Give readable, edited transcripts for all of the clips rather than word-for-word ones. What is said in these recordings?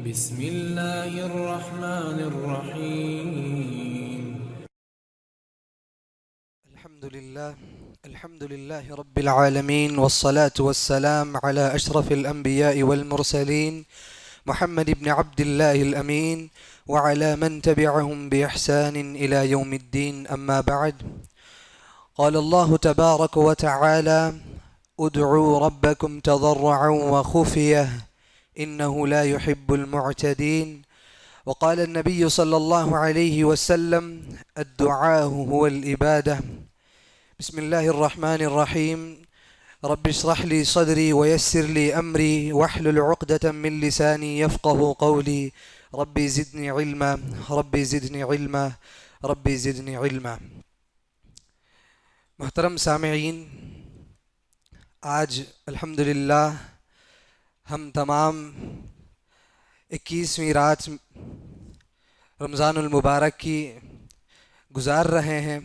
بسم الله الرحمن الرحيم. الحمد لله رب العالمين، والصلاة والسلام على أشرف الأنبياء والمرسلين محمد بن عبد الله الأمين وعلى من تبعهم بإحسان إلى يوم الدين. أما بعد، قال الله تبارك وتعالى: ادعوا ربكم تضرعا وخفية إنه لا يحب المعتدين. وقال النبي صلى الله عليه وسلم: الدعاء هو الإبادة. بسم الله الرحمن الرحيم. رب اشرح لي صدري ويسر لي أمري واحلل عقدة من لساني يفقه قولي. ربي زدني علما، ربي زدني علما، ربی زدنی علما. محترم سامعین، آج الحمدللہ ہم تمام 21ویں رات رمضان المبارک کی گزار رہے ہیں،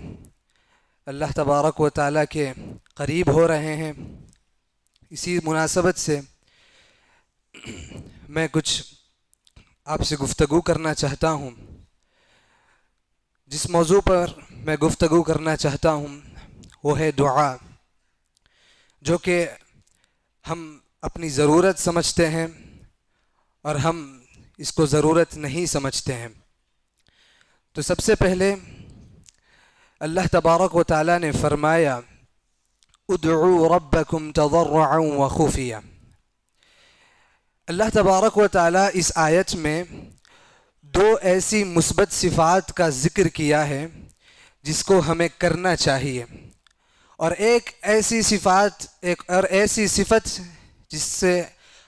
اللہ تبارک و تعالیٰ کے قریب ہو رہے ہیں. اسی مناسبت سے میں کچھ آپ سے گفتگو کرنا چاہتا ہوں. جس موضوع پر میں گفتگو کرنا چاہتا ہوں وہ ہے دعا، جو کہ ہم اپنی ضرورت سمجھتے ہیں اور ہم اس کو ضرورت نہیں سمجھتے ہیں. تو سب سے پہلے اللہ تبارک و تعالیٰ نے فرمایا: ادعوا ربکم تضرعا وخفیا. اللہ تبارک و تعالیٰ اس آیت میں دو ایسی مثبت صفات کا ذکر کیا ہے جس کو ہمیں کرنا چاہیے، اور ایک ایسی صفت جس سے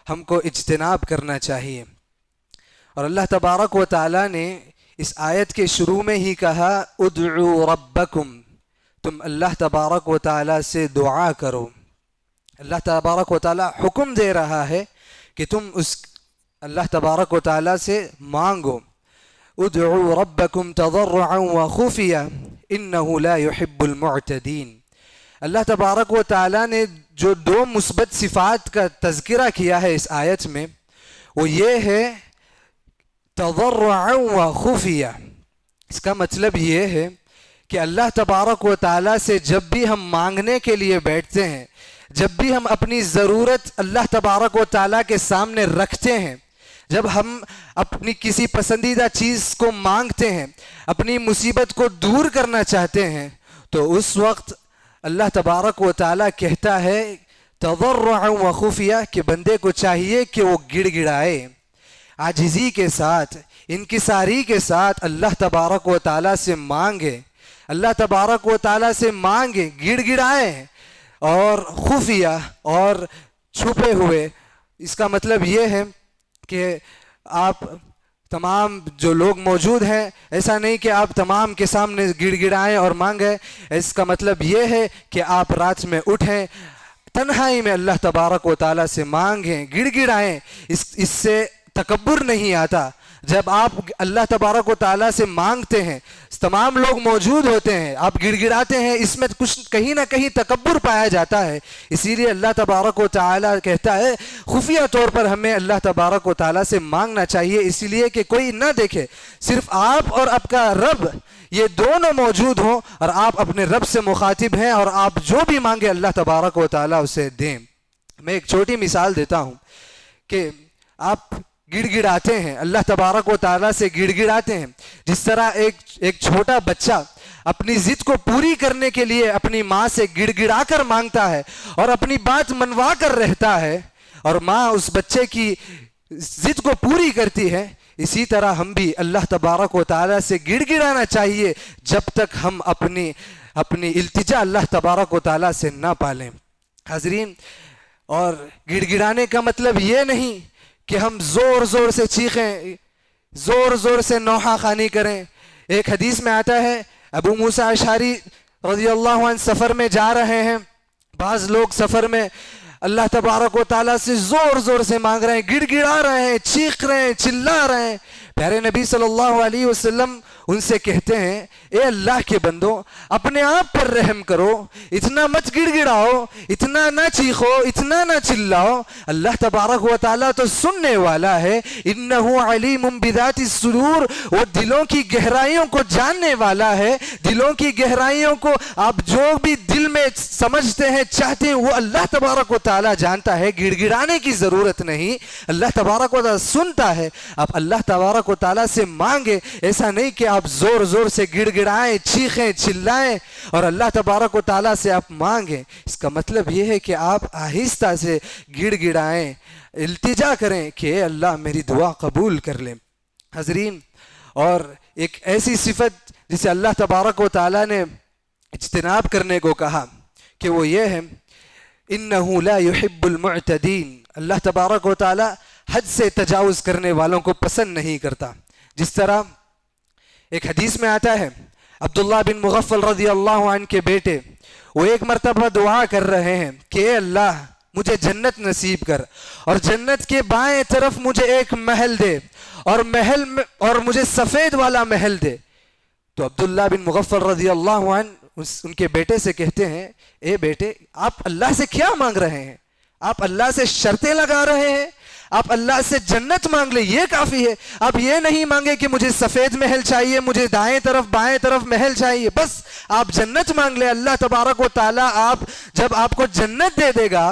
ہم کو اجتناب کرنا چاہیے. اور اللہ تبارک و تعالیٰ نے اس آیت کے شروع میں ہی کہا: ادعوا ربکم، تم اللہ تبارک و تعالیٰ سے دعا کرو. اللہ تبارک و تعالیٰ حکم دے رہا ہے کہ تم اس اللہ تبارک و تعالیٰ سے مانگو. ادعوا ربکم تضرعا وخفیا انہ لا يحب المعتدین. اللہ تبارک و تعالیٰ نے جو دو مثبت صفات کا تذکرہ کیا ہے اس آیت میں، وہ یہ ہے تضرعا وخفیا. اس کا مطلب یہ ہے کہ اللہ تبارک و تعالیٰ سے جب بھی ہم مانگنے کے لیے بیٹھتے ہیں، جب بھی ہم اپنی ضرورت اللہ تبارک و تعالیٰ کے سامنے رکھتے ہیں، جب ہم اپنی کسی پسندیدہ چیز کو مانگتے ہیں، اپنی مصیبت کو دور کرنا چاہتے ہیں، تو اس وقت اللہ تبارک و تعالیٰ کہتا ہے تضرعا وخفیا کہ بندے کو چاہیے کہ وہ گڑ گڑائے، عاجزی کے ساتھ، انکساری کے ساتھ اللہ تبارک و تعالیٰ سے مانگے، اللہ تبارک و تعالیٰ سے مانگے، گڑ گڑائے، اور خفیہ اور چھپے ہوئے. اس کا مطلب یہ ہے کہ آپ تمام جو لوگ موجود ہیں، ایسا نہیں کہ آپ تمام کے سامنے گڑ گڑائیں اور مانگیں. اس کا مطلب یہ ہے کہ آپ رات میں اٹھیں، تنہائی میں اللہ تبارک و تعالیٰ سے مانگیں، گڑ گڑائیں. اس سے تکبر نہیں آتا. جب آپ اللہ تبارک و تعالیٰ سے مانگتے ہیں، تمام لوگ موجود ہوتے ہیں، آپ گڑ گڑاتے ہیں، اس میں کچھ کہیں نہ کہیں تکبر پایا جاتا ہے. اسی لیے اللہ تبارک و تعالیٰ کہتا ہے خفیہ طور پر ہمیں اللہ تبارک و تعالیٰ سے مانگنا چاہیے، اسی لیے کہ کوئی نہ دیکھے، صرف آپ اور آپ کا رب یہ دونوں موجود ہوں، اور آپ اپنے رب سے مخاطب ہیں، اور آپ جو بھی مانگے اللہ تبارک و تعالیٰ اسے دیں. میں ایک چھوٹی مثال دیتا ہوں کہ آپ گڑ گڑاتے ہیں، اللہ تبارک و تعالیٰ سے گڑ گڑاتے ہیں، جس طرح ایک چھوٹا بچہ اپنی ضد کو پوری کرنے کے لیے اپنی ماں سے گڑ گڑا کر مانگتا ہے اور اپنی بات منوا کر رہتا ہے، اور ماں اس بچے کی ضد کو پوری کرتی ہے. اسی طرح ہم بھی اللہ تبارک و تعالیٰ سے گڑ گڑانا چاہیے جب تک ہم اپنی التجا اللہ تبارک و تعالیٰ سے نہ پالیں. حاضرین، اور گڑ گڑانے کا مطلب یہ نہیں کہ ہم زور زور سے چیخیں، زور زور سے نوحہ خوانی کریں. ایک حدیث میں آتا ہے ابو موسیٰ اشعری رضی اللہ عنہ سفر میں جا رہے ہیں. بعض لوگ سفر میں اللہ تبارک و تعالیٰ سے زور زور سے مانگ رہے ہیں، گڑ گڑا رہے ہیں، چیخ رہے ہیں، چلا رہے ہیں۔ پیارے نبی صلی اللہ علیہ وسلم ان سے کہتے ہیں، اے اللہ کے بندو، اپنے آپ پر رحم کرو، اتنا مت گڑ گڑاؤ، اتنا نہ چیخو، اتنا نہ چلاؤ۔ اللہ تبارک و تعالیٰ تو سننے والا ہے، انہو علیم بذات الصدور، وہ دلوں کی گہرائیوں کو جاننے والا ہے۔ دلوں کی گہرائیوں کو آپ جو بھی دل میں سمجھتے ہیں، چاہتے ہیں، وہ اللہ تبارک و تعالیٰ جانتا ہے۔ گڑ گڑانے کی ضرورت نہیں، اللہ تبارک و تعالیٰ سنتا ہے۔ آپ اللہ تبارک و تعالیٰ سے مانگے، ایسا نہیں کہ آپ زور زور سے گڑ گڑائیں، چیخیں، چلائیں اور اللہ تبارک و تعالیٰ سے آپ مانگیں۔ اس کا مطلب یہ ہے کہ آپ آہستہ سے گڑ گڑائیں، التجا کریں کہ اے اللہ میری دعا قبول کر لیں۔ حضرین، اور ایک ایسی صفت جسے اللہ تبارک و تعالیٰ نے اجتناب کرنے کو کہا کہ وہ یہ ہے، انہو لا يحب المعتدین، اللہ تبارک و تعالیٰ حد سے تجاوز کرنے والوں کو پسند نہیں کرتا۔ جس طرح ایک حدیث میں آتا ہے، عبداللہ بن مغفل رضی اللہ عنہ کے بیٹے وہ ایک مرتبہ دعا کر رہے ہیں کہ اے اللہ مجھے جنت نصیب کر، اور جنت کے بائیں طرف مجھے ایک محل دے، اور مجھے سفید والا محل دے۔ تو عبداللہ بن مغفل رضی اللہ عنہ ان کے بیٹے سے کہتے ہیں، اے بیٹے، آپ اللہ سے کیا مانگ رہے ہیں؟ آپ اللہ سے شرطیں لگا رہے ہیں؟ آپ اللہ سے جنت مانگ لیں، یہ کافی ہے۔ آپ یہ نہیں مانگے کہ مجھے سفید محل چاہیے، مجھے دائیں طرف بائیں طرف محل چاہیے، بس آپ جنت مانگ لیں۔ اللہ تبارک و تعالیٰ جب آپ کو جنت دے دے گا،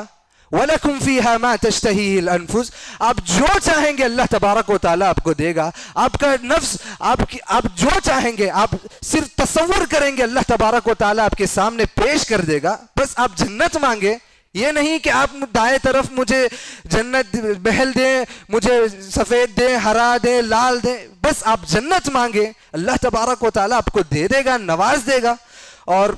وَلَكُمْ فِيهَا مَا تَشْتَهِيهِ الْأَنفُسُ، آپ جو چاہیں گے اللہ تبارک و تعالیٰ آپ کو دے گا۔ آپ کا نفس، آپ جو چاہیں گے، آپ صرف تصور کریں گے، اللہ تبارک و تعالیٰ آپ کے سامنے پیش کر دے گا۔ بس آپ جنت مانگے، یہ نہیں کہ آپ دائیں طرف مجھے جنت محل دیں، مجھے سفید دیں، ہرا دیں، لال دیں، بس آپ جنت مانگے، اللہ تبارک و تعالیٰ آپ کو دے دے گا، نواز دے گا۔ اور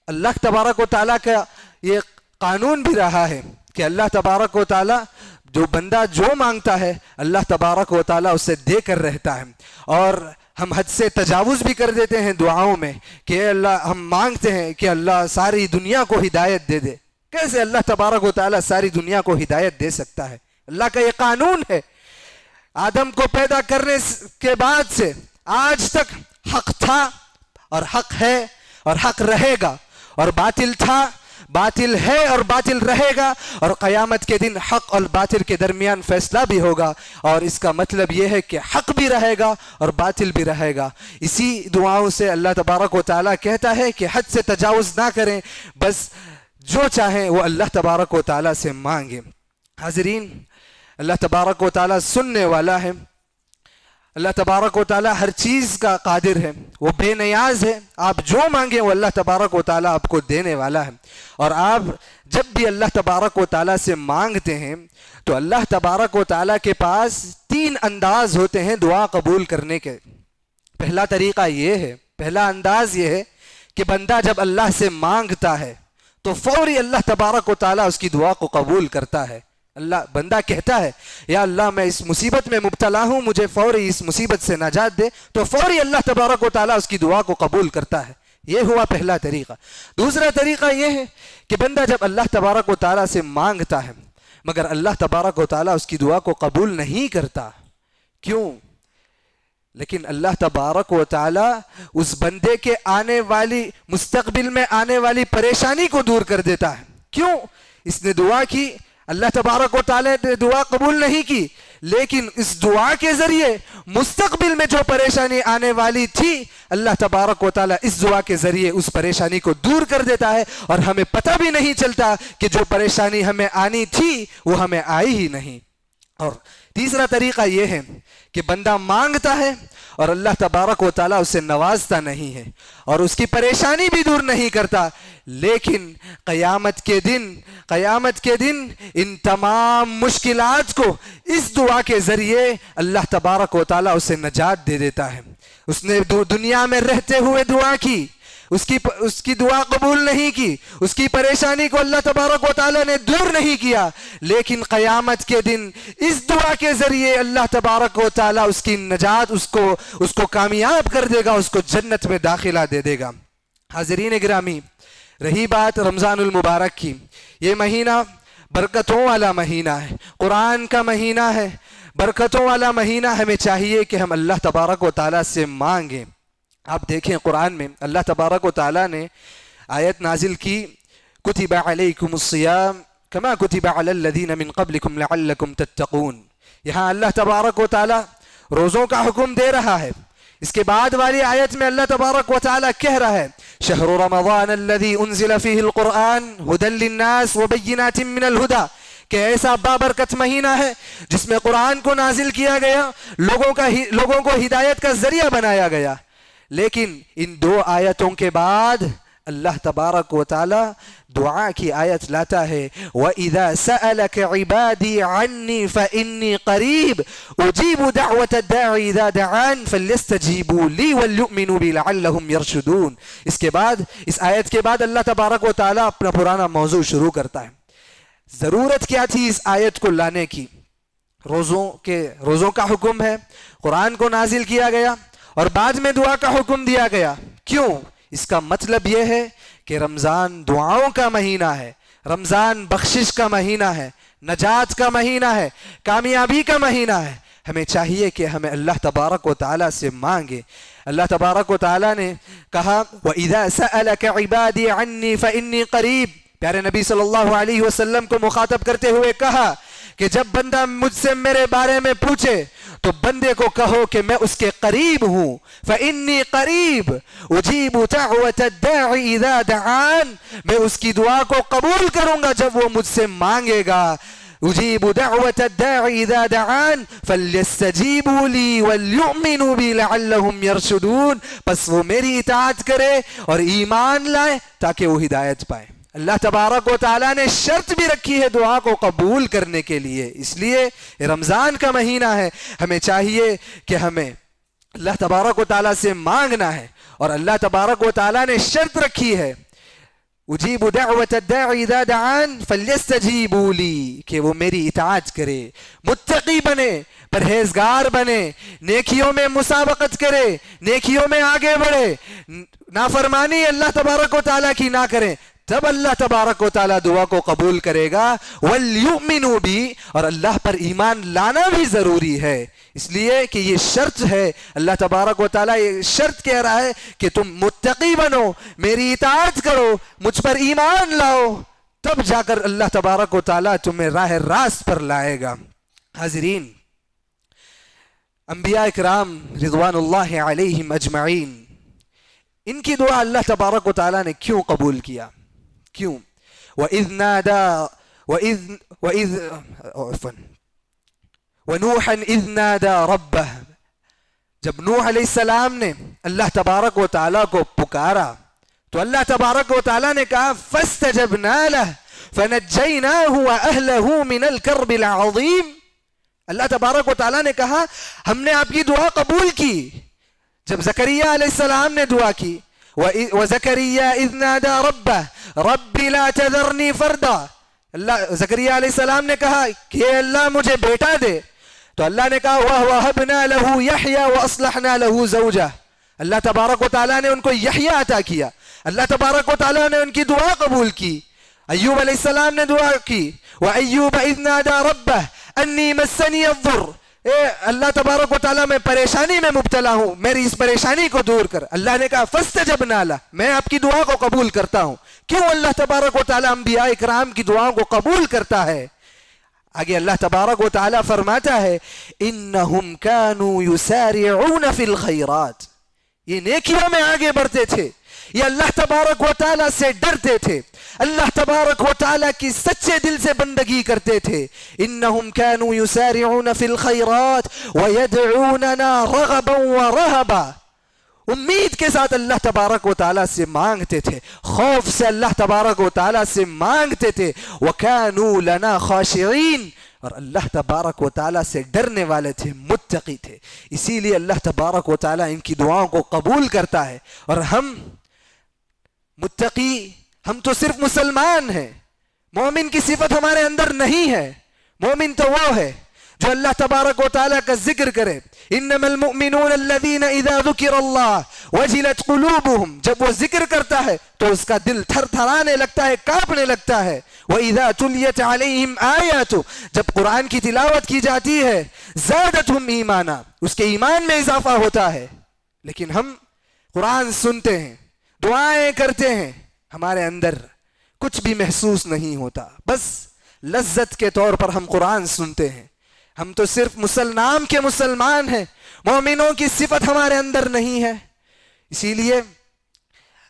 اللہ تبارک و تعالیٰ کا یہ قانون بھی رہا ہے کہ اللہ تبارک و تعالیٰ جو بندہ جو مانگتا ہے، اللہ تبارک و تعالیٰ اسے دے کر رہتا ہے۔ اور ہم حد سے تجاوز بھی کر دیتے ہیں دعاؤں میں کہ اے اللہ، ہم مانگتے ہیں کہ اللہ ساری دنیا کو ہدایت دے دے۔ کیسے اللہ تبارک و تعالیٰ ساری دنیا کو ہدایت دے سکتا ہے؟ اللہ کا یہ قانون ہے۔ آدم کو پیدا کرنے کے بعد سے آج تک حق تھا اور حق ہے اور حق رہے گا، اور باطل تھا، باطل ہے اور باطل رہے گا، اور قیامت کے دن حق اور باطل کے درمیان فیصلہ بھی ہوگا۔ اور اس کا مطلب یہ ہے کہ حق بھی رہے گا اور باطل بھی رہے گا۔ اسی دعاؤں سے اللہ تبارک و تعالیٰ کہتا ہے کہ حد سے تجاوز نہ کریں، بس جو چاہیں وہ اللہ تبارک و تعالیٰ سے مانگیں۔ حاضرین، اللہ تبارک و تعالیٰ سننے والا ہے، اللہ تبارک و تعالیٰ ہر چیز کا قادر ہے، وہ بے نیاز ہے۔ آپ جو مانگیں وہ اللہ تبارک و تعالیٰ آپ کو دینے والا ہے۔ اور آپ جب بھی اللہ تبارک و تعالیٰ سے مانگتے ہیں تو اللہ تبارک و تعالیٰ کے پاس 3 انداز ہوتے ہیں دعا قبول کرنے کے۔ پہلا طریقہ یہ ہے، پہلا انداز یہ ہے کہ بندہ جب اللہ سے مانگتا ہے تو فوری اللہ تبارک و تعالیٰ اس کی دعا کو قبول کرتا ہے۔ بندہ کہتا ہے، یا اللہ میں اس مصیبت میں مبتلا ہوں، مجھے فوری اس مصیبت سے نجات دے، تو فوری اللہ تبارک و تعالیٰ اس کی دعا کو قبول کرتا ہے۔ یہ ہوا پہلا طریقہ۔ دوسرا طریقہ یہ ہے کہ بندہ جب اللہ تبارک و تعالیٰ سے مانگتا ہے مگر اللہ تبارک و تعالیٰ اس کی دعا کو قبول نہیں کرتا، کیوں؟ لیکن اللہ تبارک و تعالیٰ اس بندے کے آنے والی، مستقبل میں آنے والی پریشانی کو دور کر دیتا ہے۔ کیوں؟ اس نے دعا کی، اللہ تبارک و تعالیٰ نے دعا قبول نہیں کی، لیکن اس دعا کے ذریعے مستقبل میں جو پریشانی آنے والی تھی، اللہ تبارک و تعالیٰ اس دعا کے ذریعے اس پریشانی کو دور کر دیتا ہے، اور ہمیں پتہ بھی نہیں چلتا کہ جو پریشانی ہمیں آنی تھی وہ ہمیں آئی ہی نہیں۔ اور تیسرا طریقہ یہ ہے کہ بندہ مانگتا ہے اور اللہ تبارک و تعالیٰ اسے نوازتا نہیں ہے اور اس کی پریشانی بھی دور نہیں کرتا، لیکن قیامت کے دن ان تمام مشکلات کو اس دعا کے ذریعے اللہ تبارک و تعالیٰ اسے نجات دے دیتا ہے۔ اس نے دنیا میں رہتے ہوئے دعا کی، اس کی دعا قبول نہیں کی، اس کی پریشانی کو اللہ تبارک و تعالیٰ نے دور نہیں کیا، لیکن قیامت کے دن اس دعا کے ذریعے اللہ تبارک و تعالیٰ اس کی نجات، اس کو کامیاب کر دے گا، اس کو جنت میں داخلہ دے دے گا۔ حاضرین گرامی، رہی بات رمضان المبارک کی، یہ مہینہ برکتوں والا مہینہ ہے، قرآن کا مہینہ ہے، برکتوں والا مہینہ. ہمیں چاہیے کہ ہم اللہ تبارک و تعالیٰ سے مانگیں. آپ دیکھیں قرآن میں اللہ تبارک و تعالیٰ نے آیت نازل کی کتب علیکم الصیام کما کتب علی الذین من قبلکم لعلکم تتقون. یہاں اللہ تبارک و تعالیٰ روزوں کا حکم دے رہا ہے. اس کے بعد والی آیت میں اللہ تبارک و تعالیٰ کہہ رہا ہے شہر رمضان الذی انزل فیہ القرآن ھدی للناس وبینات من الھدی، کہ ایسا بابرکت مہینہ ہے جس میں قرآن کو نازل کیا گیا، لوگوں کو ہدایت کا ذریعہ بنایا گیا. لیکن ان دو آیتوں کے بعد اللہ تبارک و تعالی دعا کی آیت لاتا ہے وَإِذَا سَأَلَكَ عِبَادِي عَنِّي فَإِنِّي قَرِيبٌ أُجِيبُ دَعْوَةَ الدَّاعِ إِذَا دَعَانِ فَلْيَسْتَجِيبُوا لِي وَلْيُؤْمِنُوا بِي لَعَلَّهُمْ يَرْشُدُونَ. اس کے بعد اس آیت کے بعد اللہ تبارک و تعالی اپنا پرانا موضوع شروع کرتا ہے. ضرورت کیا تھی اس آیت کو لانے کی؟ روزوں کا حکم ہے، قرآن کو نازل کیا گیا اور بعد میں دعا کا حکم دیا گیا. کیوں؟ اس کا مطلب یہ ہے کہ رمضان دعاؤں کا مہینہ ہے، رمضان بخشش کا مہینہ ہے، نجات کا مہینہ ہے، کامیابی کا مہینہ ہے. ہمیں چاہیے کہ ہمیں اللہ تبارک و تعالیٰ سے مانگے. اللہ تبارک و تعالیٰ نے کہا وَإِذَا سَأَلَكَ عِبَادِي عَنِّي فَإِنِّي قَرِيبٌ. پیارے نبی صلی اللہ علیہ وسلم کو مخاطب کرتے ہوئے کہا کہ جب بندہ مجھ سے میرے بارے میں پوچھے تو بندے کو کہو کہ میں اس کے قریب ہوں. فَإِنِّي قَرِيبٌ أُجِيبُ دَعْوَةَ الدَّاعِ إِذَا دَعَانِ. میں اس کی دعا کو قبول کروں گا جب وہ مجھ سے مانگے گا. أُجِيبُ دَعْوَةَ الدَّاعِ إِذَا دَعَانِ فَلْيَسْتَجِيبُوا لِي وَلْيُؤْمِنُوا بِي لَعَلَّهُمْ يَرْشُدُونَ. پس وہ میری اطاعت کرے اور ایمان لائے تاکہ وہ ہدایت پائے. اللہ تبارک و تعالیٰ نے شرط بھی رکھی ہے دعا کو قبول کرنے کے لیے. اس لیے رمضان کا مہینہ ہے، ہمیں چاہیے کہ ہمیں اللہ تبارک و تعالیٰ سے مانگنا ہے. اور اللہ تبارک و تعالیٰ نے شرط رکھی ہے اجیب دعوت الداعی اذا دعان فلیستجیبوا لی، کہ وہ میری اطاعت کرے، متقی بنے، پرہیزگار بنے، نیکیوں میں مسابقت کرے، نیکیوں میں آگے بڑھے، نافرمانی اللہ تبارک و تعالیٰ کی نہ کریں. تب اللہ تبارک و تعالیٰ دعا کو قبول کرے گا. وَلْيُؤْمِنُوا بِي، اور اللہ پر ایمان لانا بھی ضروری ہے، اس لیے کہ یہ شرط ہے. اللہ تبارک و تعالیٰ یہ شرط کہہ رہا ہے کہ تم متقی بنو، میری اطاعت کرو، مجھ پر ایمان لاؤ، تب جا کر اللہ تبارک و تعالیٰ تمہیں راہ راست پر لائے گا. حاضرین، انبیاء اکرام رضوان اللہ علیہم اجمعین، ان کی دعا اللہ تبارک و تعالیٰ نے کیوں قبول کیا؟ کیوں؟ وَنُوحًا إِذْ نَادَى رَبَّهُ، جب نوح علیہ السلام نے اللہ تبارک و تعالیٰ کو پکارا تو اللہ تبارک و تعالیٰ نے کہا فَاسْتَجَبْنَا لَهُ فَنَجَّيْنَاهُ وَأَهْلَهُ مِنَ الْكَرْبِ الْعَظِيمِ. اللہ تبارک و تعالیٰ نے کہا ہم نے آپ کی دعا قبول کی. جب زکریا علیہ السلام نے دعا کی وَزَكَرِيَّا إِذْ نَادَى رَبَّهُ رَبِّ لَا تَذَرْنِي فَرْدًا، اللہ زکریا علیہ السلام نے کہا کہ اللہ مجھے بیٹا دے، تو اللہ نے کہا وَوَهَبْنَا لَهُ يَحْيَىٰ وَأَصْلَحْنَا لَهُ زَوْجَهُ. اللہ تبارک و تعالیٰ نے ان کو یحییٰ عطا کیا. اللہ تبارک و تعالیٰ نے ان کی دعا قبول کی. ایوب علیہ السلام نے دعا کی وَأَيُّوبَ إِذْ نَادَى رَبَّهُ أَنِّي مَسَّنِيَ الضُّرُّ، اے اللہ تبارک و تعالیٰ میں پریشانی میں مبتلا ہوں، میری اس پریشانی کو دور کر. اللہ نے کہا فَاسْتَجَبْنَا لَهُ، میں آپ کی دعا کو قبول کرتا ہوں. کیوں اللہ تبارک و تعالیٰ انبیاء اکرام کی دعاؤں کو قبول کرتا ہے؟ آگے اللہ تبارک و تعالیٰ فرماتا ہے انہم کانوا یسارعون فی الخیرات، یہ نیکیوں میں آگے بڑھتے تھے، یہ اللہ تبارک و تعالیٰ سے ڈرتے تھے، اللہ تبارک و تعالیٰ کی سچے دل سے بندگی کرتے تھے. انہم کانوا یسارعون فی الخیرات ویدعوننا رغبا ورہبا، امید کے ساتھ اللہ تبارک و تعالیٰ سے مانگتے تھے، خوف سے اللہ تبارک و تعالیٰ سے مانگتے تھے. وَكَانُوا لَنَا خَاشِعِينَ، اور اللہ تبارک و تعالیٰ سے ڈرنے والے تھے، متقی تھے. اسی لیے اللہ تبارک و تعالیٰ ان کی دعاؤں کو قبول کرتا ہے. اور ہم متقی، ہم تو صرف مسلمان ہیں، مومن کی صفت ہمارے اندر نہیں ہے. مومن تو وہ ہے جو اللہ تبارک و تعالیٰ کا ذکر کرے. انما المؤمنون الذین اذا ذکر اللہ وجلت قلوبهم, جب وہ ذکر کرتا ہے تو اس کا دل تھر تھرانے لگتا ہے, کانپنے لگتا ہے. وَإِذَا تُلِيَتْ عَلَيْهِمْ آيَاتُ, جب قرآن کی تلاوت کی جاتی ہے, زَادَتْهُمْ ایمانا, اس کے ایمان میں اضافہ ہوتا ہے. لیکن ہم قرآن سنتے ہیں, دعائیں کرتے ہیں, ہمارے اندر کچھ بھی محسوس نہیں ہوتا, بس لذت کے طور پر ہم قرآن سنتے ہیں. ہم تو صرف نام کے مسلمان ہیں, مومنوں کی صفت ہمارے اندر نہیں ہے. اسی لیے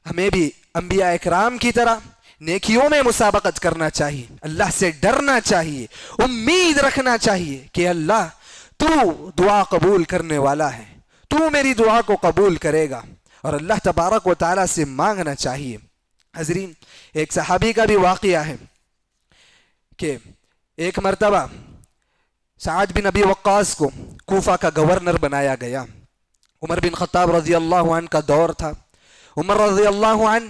ہمیں بھی انبیاء اکرام کی طرح نیکیوں میں مسابقت کرنا چاہیے, اللہ سے ڈرنا چاہیے, امید رکھنا چاہیے کہ اللہ تو دعا قبول کرنے والا ہے, تو میری دعا کو قبول کرے گا, اور اللہ تبارک و تعالیٰ سے مانگنا چاہیے. حضرین, ایک صحابی کا بھی واقعہ ہے کہ ایک مرتبہ سعد بن ابی وقاص کو کوفہ کا گورنر بنایا گیا. عمر بن خطاب رضی اللہ عنہ کا دور تھا. عمر رضی اللہ عنہ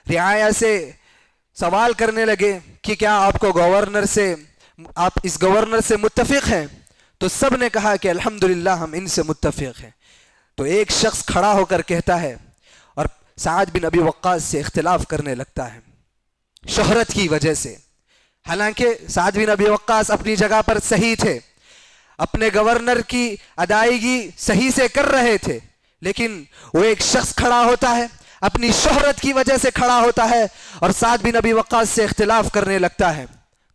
رعایا سے سوال کرنے لگے کہ کیا آپ کو آپ اس گورنر سے متفق ہیں؟ تو سب نے کہا کہ الحمدللہ ہم ان سے متفق ہیں. تو ایک شخص کھڑا ہو کر کہتا ہے اور سعد بن ابی وقاص سے اختلاف کرنے لگتا ہے شہرت کی وجہ سے. حالانکہ سعد بن ابی وقاص اپنی جگہ پر صحیح تھے, اپنے گورنر کی ادائیگی صحیح سے کر رہے تھے, لیکن وہ ایک شخص کھڑا ہوتا ہے, اپنی شہرت کی وجہ سے کھڑا ہوتا ہے اور سعد بن ابی وقاص سے اختلاف کرنے لگتا ہے.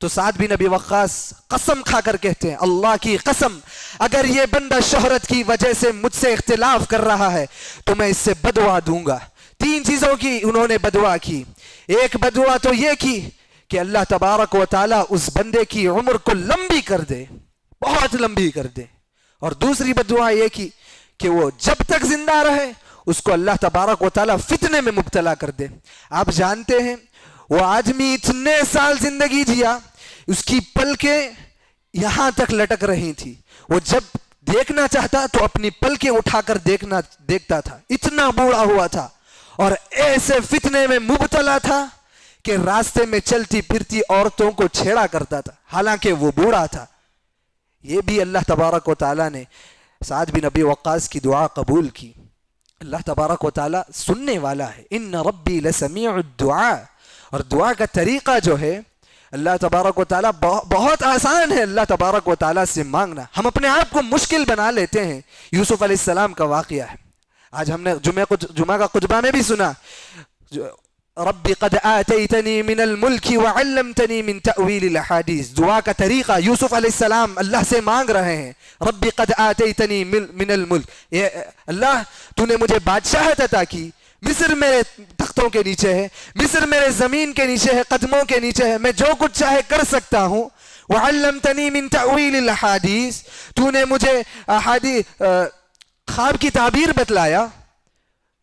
تو سعد بن ابی وقاص قسم کھا کر کہتے ہیں, اللہ کی قسم, اگر یہ بندہ شہرت کی وجہ سے مجھ سے اختلاف کر رہا ہے تو میں اس سے بدعا دوں گا. 3 چیزوں کی انہوں نے بدعا کی. ایک بدعا تو یہ کی کہ اللہ تبارک و تعالیٰ اس بندے کی عمر کو لمبی کر دے, بہت لمبی کر دے. اور دوسری بدعا یہ کی کہ وہ جب تک زندہ رہے اس کو اللہ تبارک و تعالیٰ فتنے میں مبتلا کر دے. آپ جانتے ہیں وہ آدمی اتنے سال زندگی جیا, اس کی پلکیں یہاں تک لٹک رہی تھی, وہ جب دیکھنا چاہتا تو اپنی پلکیں اٹھا کر دیکھتا تھا, اتنا بوڑھا ہوا تھا اور ایسے فتنے میں مبتلا تھا کہ راستے میں چلتی پھرتی عورتوں کو چھیڑا کرتا تھا, حالانکہ وہ بوڑھا تھا. یہ بھی اللہ تبارک و تعالیٰ نے سعد بن ابی وقاص کی دعا قبول کی. اللہ تبارک و تعالیٰ سننے والا ہے. ان ربی لسمیع الدعاء, اور دعا کا طریقہ جو ہے اللہ تبارک و تعالیٰ بہت آسان ہے. اللہ تبارک و تعالیٰ سے مانگنا, ہم اپنے آپ کو مشکل بنا لیتے ہیں. یوسف علیہ السلام کا واقعہ ہے, آج ہم نے جمعہ کا خطبہ میں بھی سنا. رب قد آتیتنی من الملک وعلمتنی من تأویل الاحادیث. دعا کا طریقہ یوسف علیہ السلام اللہ سے مانگ رہے ہیں, رب قد آتیتنی من الملک, اللہ تو نے مجھے بادشاہت عطا کی, مصر میرے تختوں کے نیچے ہے, مصر میرے زمین کے نیچے ہے, قدموں کے نیچے ہے, میں جو کچھ چاہے کر سکتا ہوں. وعلمتنی من تأویل الاحادیث, تو نے مجھے خواب کی تعبیر بتلایا.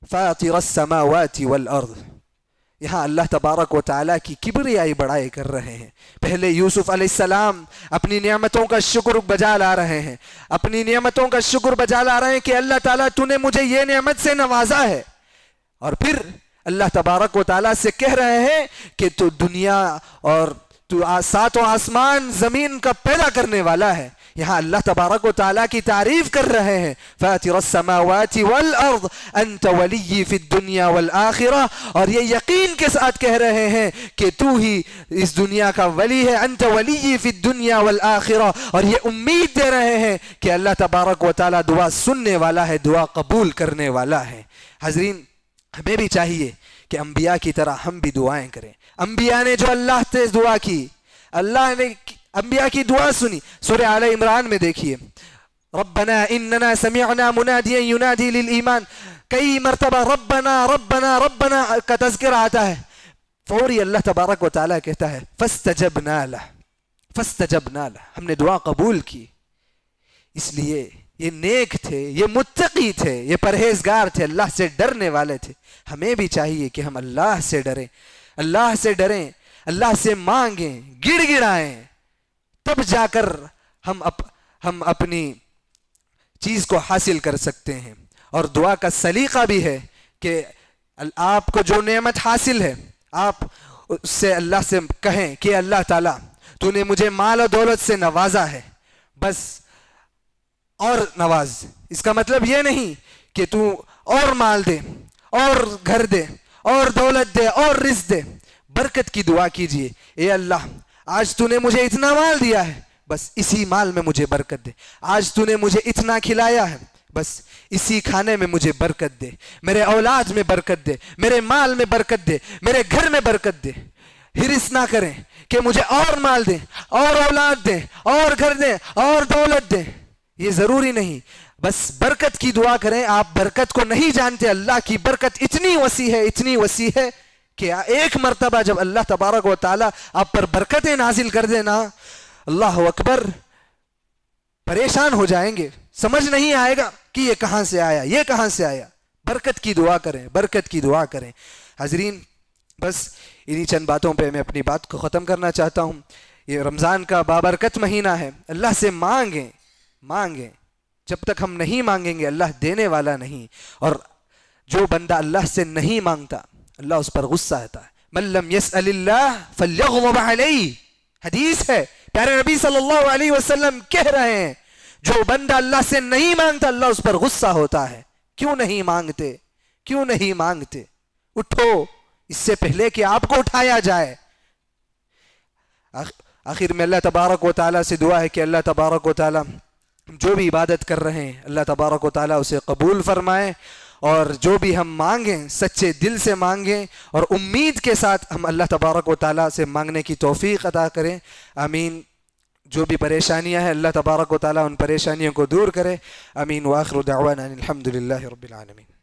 فاطر السماوات والارض, یہاں اللہ تبارک و تعالیٰ کی کبریائی بڑائی کر رہے ہیں. پہلے یوسف علیہ السلام اپنی نعمتوں کا شکر بجا لا رہے ہیں, اپنی نعمتوں کا شکر بجا لا رہے ہیں کہ اللہ تعالیٰ تو نے مجھے یہ نعمت سے نوازا ہے. اور پھر اللہ تبارک و تعالیٰ سے کہہ رہے ہیں کہ تو دنیا اور تو 7 آسمان زمین کا پیدا کرنے والا ہے. یہاں اللہ تبارک و تعالیٰ کی تعریف کر رہے ہیں, فاطر السماوات والارض انت ولی فی الدنیا والآخرہ, اور یہ یقین کے ساتھ کہہ رہے ہیں کہ تو ہی اس دنیا کا ولی ہے, انت ولی فی الدنیا والآخرہ, اور یہ امید دے رہے ہیں کہ اللہ تبارک و تعالیٰ دعا سننے والا ہے, دعا قبول کرنے والا ہے. حضرین, ہمیں بھی چاہیے کہ انبیاء کی طرح ہم بھی دعائیں کریں. انبیاء نے جو اللہ سے دعا کی, اللہ نے انبیاء کی دعا سنی. سورہ آل عمران میں دیکھیے, ربنا اننا سمعنا منادیا ینادی للایمان, کئی مرتبہ ربنا ربنا ربنا کا تذکرہ آتا ہے. فوری اللہ تبارک و تعالیٰ کہتا ہے فاستجبنا لہ, فاستجبنا لہ, ہم نے دعا قبول کی. اس لیے یہ نیک تھے, یہ متقی تھے, یہ پرہیزگار تھے, اللہ سے ڈرنے والے تھے. ہمیں بھی چاہیے کہ ہم اللہ سے ڈریں, اللہ سے ڈریں, اللہ سے مانگیں, گڑ گڑائیں, تب جا کر ہم اپنی چیز کو حاصل کر سکتے ہیں. اور دعا کا سلیقہ بھی ہے کہ آپ کو جو نعمت حاصل ہے آپ اس سے اللہ سے کہیں کہ اللہ تعالیٰ تو نے مجھے مال و دولت سے نوازا ہے, بس اور نواز. اس کا مطلب یہ نہیں کہ تو اور مال دے اور گھر دے اور دولت دے اور رزق دے. برکت کی دعا کیجئے, اے اللہ آج تو نے مجھے اتنا مال دیا ہے, بس اسی مال میں مجھے برکت دے. آج تو نے مجھے اتنا کھلایا ہے, بس اسی کھانے میں مجھے برکت دے. میرے اولاد میں برکت دے, میرے مال میں برکت دے, میرے گھر میں برکت دے. ہرس نہ کریں کہ مجھے اور مال دیں اور اولاد دیں اور گھر دیں اور دولت دیں, یہ ضروری نہیں. بس برکت کی دعا کریں. آپ برکت کو نہیں جانتے, اللہ کی برکت اتنی وسیع ہے, اتنی وسیع ہے کہ ایک مرتبہ جب اللہ تبارک و تعالی آپ پر برکتیں نازل کر دینا, اللہ اکبر, پریشان ہو جائیں گے, سمجھ نہیں آئے گا کہ یہ کہاں سے آیا, یہ کہاں سے آیا. برکت کی دعا کریں, برکت کی دعا کریں. حاضرین, بس انہی چند باتوں پہ میں اپنی بات کو ختم کرنا چاہتا ہوں. یہ رمضان کا بابرکت مہینہ ہے, اللہ سے مانگیں, مانگیں. جب تک ہم نہیں مانگیں گے اللہ دینے والا نہیں. اور جو بندہ اللہ سے نہیں مانگتا اللہ اس پر غصہ آتا ہے. من لم يسأل اللہ فلیغضب علیہ, حدیث ہے, پیارے نبی صلی اللہ علیہ وسلم کہہ رہے ہیں, جو بندہ اللہ سے نہیں مانگتا اللہ اس پر غصہ ہوتا ہے. کیوں نہیں مانگتے, کیوں نہیں مانگتے؟ اٹھو اس سے پہلے کہ آپ کو اٹھایا جائے. آخر میں اللہ تبارک و تعالیٰ سے دعا ہے کہ اللہ تبارک و تعالیٰ جو بھی عبادت کر رہے ہیں اللہ تبارک و تعالیٰ اسے قبول فرمائے, اور جو بھی ہم مانگیں سچے دل سے مانگیں اور امید کے ساتھ ہم اللہ تبارک و تعالیٰ سے مانگنے کی توفیق عطا کریں. آمین. جو بھی پریشانیاں ہیں اللہ تبارک و تعالیٰ ان پریشانیوں کو دور کرے. آمین. وآخر دعوانا الحمد للہ رب العالمین.